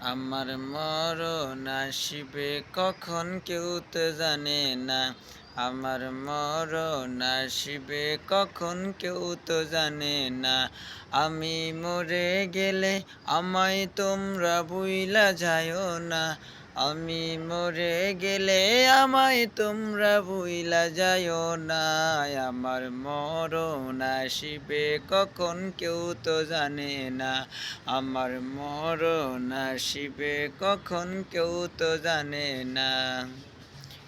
আমার মরণ আসিবে কখন কেউ তো জানে না। আমার মরণ আসিবে কখন কেউ তো জানে না। আমি মরে গেলে আমায় তোমরা ভুইলা যাইও না। আমি মরে গেলে আমায় তোমরা ভুইলা যাইও না। আমার মরণ আসিবে কখন কেউ তো জানে না। আমার মরণ আসিবে কখন কেউ তো জানে না।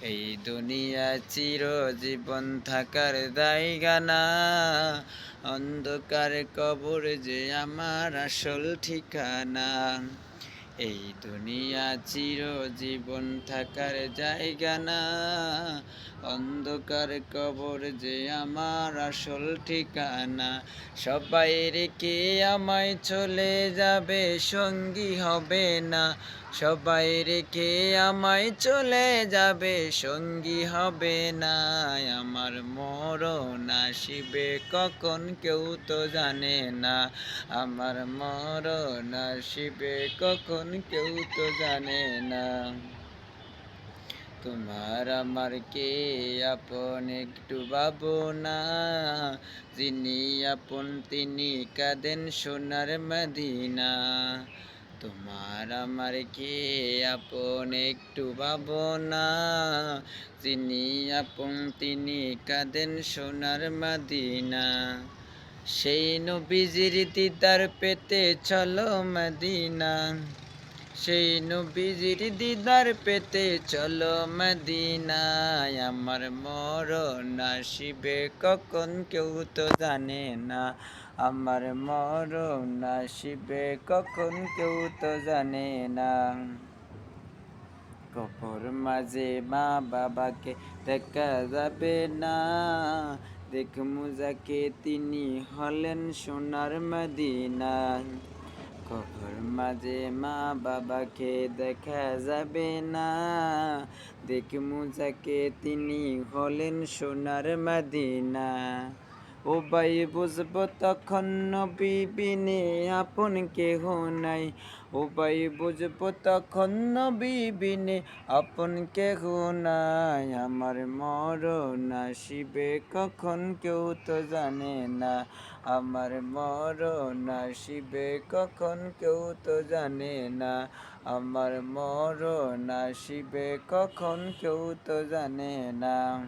এই দুনিয়া চিরজীবন থাকার জায়গা না। অন্ধকার কবর যে আমার আসল ঠিকানা। এই দুনিয়া চিরজীবন থাকার জায়গা না। অন্ধকার কবর যে আমার আসল ঠিকানা। সবাই রেখে আমায় চলে যাবে, সঙ্গী হবে না। সবাই রেখে আমায় চলে যাবে, সঙ্গী হবে না। আমার মরণ আসিবে কখন কেউ তো জানে না। আমার মরণ আসিবে কখন কেউ তো জানে না। তোমার আমার কে আপন একটু ভাবনা। যিনি আপন তিনি কাঁদেন সোনার মদিনা। তোমার আমার কে আপন একটু ভাবনা। যিনি আপন তিনি কাঁদেন সোনার মদিনা। সেই নবীজির দিদার পেতে চলো মদিনা। সেই নবীজির দিদার পেতে চলো মদিনায়। আমার মরণ আসিবে কখন কেউ তো জানে না। আমার মরণ আসিবে কখন কেউ তো জানে না। কবর মাঝে মা বাবাকে দেখা যাবে না। দেখমু যাকে তিনি হলেন সোনার মদিনা। কবর মাঝে মা বাবাকে দেখা যাবে না। দেখমু যাকে তিনি হলেন সোনার মদিনা। ও ভাই বুঝবো তখন নবী বিনে আপন কেহ নাই। ও ভাই বুঝবো তখন নবী বিনে আপন কেহ নাই। আমার মরণ আসিবে কখন কেউ তো জানে না। আমার মরণ আসিবে কখন কেউ তো জানে না। আমার মরণ আসিবে কখন কেউ তো জানে না।